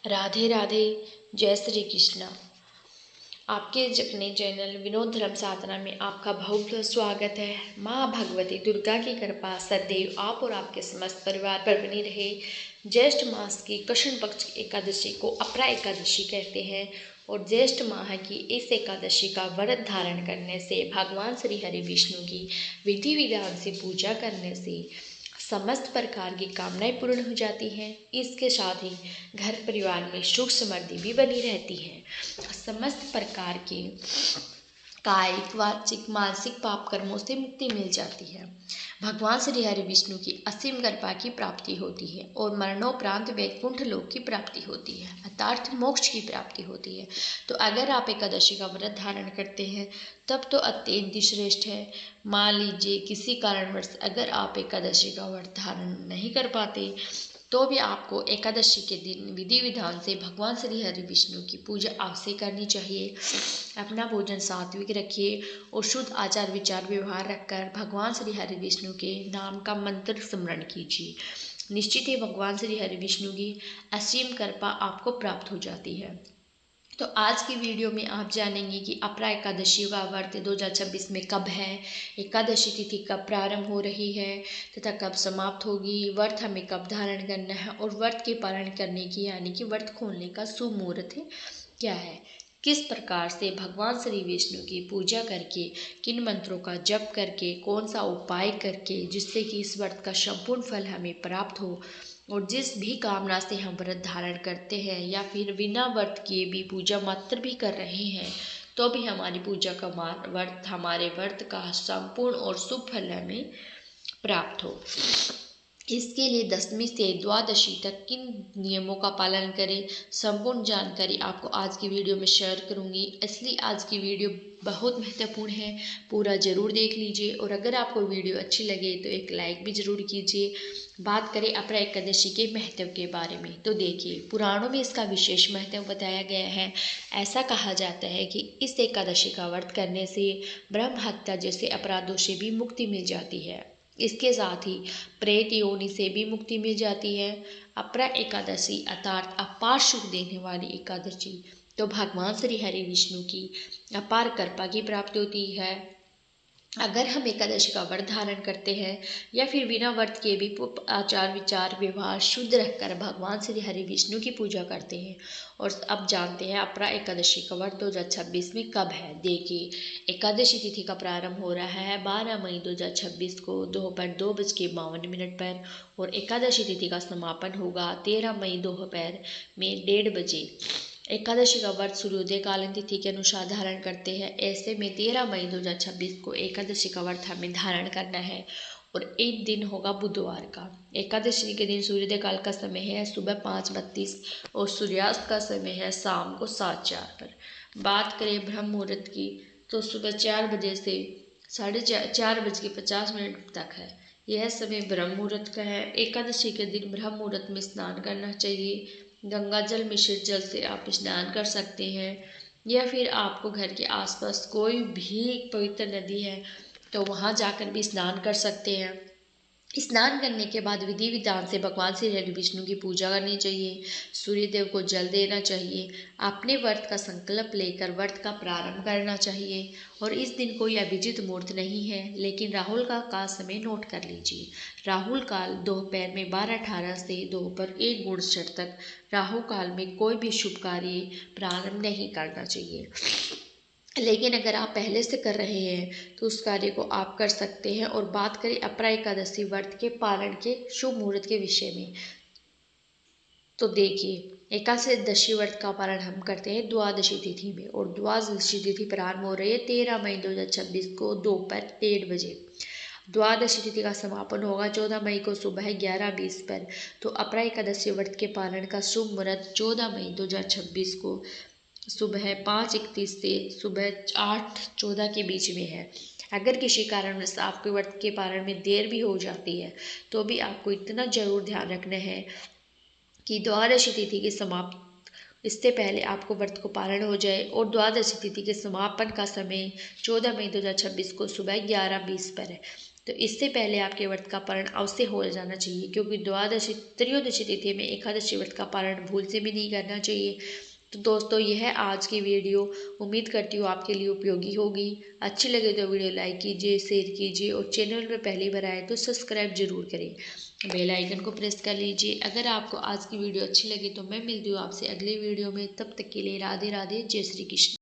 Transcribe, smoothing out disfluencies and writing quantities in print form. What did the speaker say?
राधे राधे। जय श्री कृष्णा। आपके अपने चैनल विनोद धर्म साधना में आपका बहुत बहुत स्वागत है। माँ भगवती दुर्गा की कृपा सदैव आप और आपके समस्त परिवार पर बनी रहे। ज्येष्ठ मास की कृष्ण पक्ष की एकादशी को अपरा एकादशी कहते हैं और ज्येष्ठ माह की इस एकादशी का व्रत धारण करने से भगवान श्री हरि विष्णु की विधि विधान से पूजा करने से समस्त प्रकार की कामनाएं पूर्ण हो जाती हैं। इसके साथ ही घर परिवार में सुख समृद्धि भी बनी रहती है। समस्त प्रकार के कायिक वाचिक मानसिक पाप कर्मों से मुक्ति मिल जाती है। भगवान श्री हरि विष्णु की असीम कृपा की प्राप्ति होती है और मरणोपरांत वैकुंठ लोक की प्राप्ति होती है, अर्थात मोक्ष की प्राप्ति होती है। तो अगर आप एकादशी का व्रत धारण करते हैं तब तो अत्यंत ही श्रेष्ठ है। मान लीजिए किसी कारणवश अगर आप एकादशी का व्रत धारण नहीं कर पाते तो भी आपको एकादशी के दिन विधि विधान से भगवान श्री हरि विष्णु की पूजा अवश्य करनी चाहिए। अपना भोजन सात्विक रखिए और शुद्ध आचार विचार व्यवहार रखकर भगवान श्री हरि विष्णु के नाम का मंत्र स्मरण कीजिए। निश्चित ही भगवान श्री हरि विष्णु की असीम कृपा आपको प्राप्त हो जाती है। तो आज की वीडियो में आप जानेंगे कि अपरा एकादशी का व्रत 2026 में कब है, एकादशी तिथि कब प्रारंभ हो रही है तथा कब समाप्त होगी, व्रत हमें कब धारण करना है और व्रत के पालन करने की यानी कि व्रत खोलने का शुभ मुहूर्त क्या है, किस प्रकार से भगवान श्री विष्णु की पूजा करके, किन मंत्रों का जप करके, कौन सा उपाय करके जिससे कि इस व्रत का संपूर्ण फल हमें प्राप्त हो और जिस भी कामना से हम व्रत धारण करते हैं या फिर बिना व्रत किए भी पूजा मात्र भी कर रहे हैं तो भी हमारी पूजा का व्रत हमारे व्रत का संपूर्ण और शुभ फल हमें प्राप्त हो। इसके लिए दशमी से द्वादशी तक किन नियमों का पालन करें, संपूर्ण जानकारी आपको आज की वीडियो में शेयर करूंगी। इसलिए आज की वीडियो बहुत महत्वपूर्ण है, पूरा ज़रूर देख लीजिए और अगर आपको वीडियो अच्छी लगे तो एक लाइक भी ज़रूर कीजिए। बात करें अपरा एकादशी के महत्व के बारे में तो देखिए, पुराणों में इसका विशेष महत्व बताया गया है। ऐसा कहा जाता है कि इस एकादशी का व्रत करने से ब्रह्म हत्या जैसे अपराधों से भी मुक्ति मिल जाती है। इसके साथ ही प्रेत योनि से भी मुक्ति मिल जाती है। अपरा एकादशी अर्थात अपार सुख देने वाली एकादशी तो भगवान श्री हरि विष्णु की अपार कृपा की प्राप्ति होती है। अगर हम एकादशी का व्रत धारण करते हैं या फिर बिना व्रत के भी आचार विचार व्यवहार शुद्ध रखकर भगवान श्री हरि विष्णु की पूजा करते हैं। और अब जानते हैं अपरा एकादशी का व्रत 2026 में कब है। देखिए, एकादशी तिथि का प्रारंभ हो रहा है 12 मई 2026 को दोपहर 2:52 पर और एकादशी तिथि का समापन होगा 13 मई दोपहर में 1:30 बजे। एकादशी का व्रत सूर्योदय कालीन तिथि के अनुसार धारण करते हैं। ऐसे में 13 मई 2026 को एकादशी का व्रत हमें धारण करना है और एक दिन होगा बुधवार का। एकादशी के दिन सूर्योदय काल का समय है सुबह 5:32 और सूर्यास्त का समय है शाम को 7:04 पर। बात करें ब्रह्म मुहूर्त की तो सुबह 4 बजे से 4:50 तक है। यह समय ब्रह्म मुहूर्त का है। एकादशी के दिन ब्रह्म मुहूर्त में स्नान करना चाहिए। गंगा जल मिश्रित जल से आप स्नान कर सकते हैं या फिर आपको घर के आसपास कोई भी पवित्र नदी है तो वहाँ जाकर भी स्नान कर सकते हैं। स्नान करने के बाद विधि विधान से भगवान श्री हरि विष्णु की पूजा करनी चाहिए। सूर्यदेव को जल देना चाहिए। अपने व्रत का संकल्प लेकर व्रत का प्रारंभ करना चाहिए और इस दिन कोई अभिजित मुहूर्त नहीं है, लेकिन राहुल का समय नोट कर लीजिए। राहुल काल दोपहर में 12:18 से दोपहर 1:59 तक। राहु काल में कोई भी शुभ कार्य प्रारंभ नहीं करना चाहिए, लेकिन अगर आप पहले से कर रहे हैं तो उस कार्य को आप कर सकते हैं। और बात करें अपरा एकादशी व्रत के पालन के शुभ मुहूर्त के विषय में तो देखिए, एकादशी व्रत का पालन हम करते हैं द्वादशी तिथि में और द्वादशी तिथि प्रारंभ हो रही है 13 मई 2026 को दोपहर 1:30 बजे। द्वादशी तिथि का समापन होगा 14 मई को सुबह 11:20 पर। तो अपरा एकादशी व्रत के पालन का शुभ मुहूर्त 14 मई 2026 को सुबह 5:31 से सुबह 8:14 के बीच में है। अगर किसी कारणवश आपके व्रत के पालन में देर भी हो जाती है तो भी आपको इतना जरूर ध्यान रखना है कि द्वादशी तिथि के समाप्त इससे पहले आपको व्रत को पालन हो जाए। और द्वादशी तिथि के समापन का समय 14 मई 2026 को सुबह 11:20 पर है। तो इससे पहले आपके व्रत का पारण अवश्य हो जाना चाहिए, क्योंकि द्वादशी त्रयोदशी तिथि में एकादशी व्रत का पारण भूल से भी नहीं करना चाहिए। तो दोस्तों यह आज की वीडियो, उम्मीद करती हूँ आपके लिए उपयोगी होगी। अच्छी लगे तो वीडियो लाइक कीजिए, शेयर कीजिए और चैनल में पहली बार आए तो सब्सक्राइब जरूर करें, बेल आइकन को प्रेस कर लीजिए। अगर आपको आज की वीडियो अच्छी लगी तो मैं मिलती हूँ आपसे अगली वीडियो में। तब तक के लिए राधे राधे, जय श्री कृष्ण।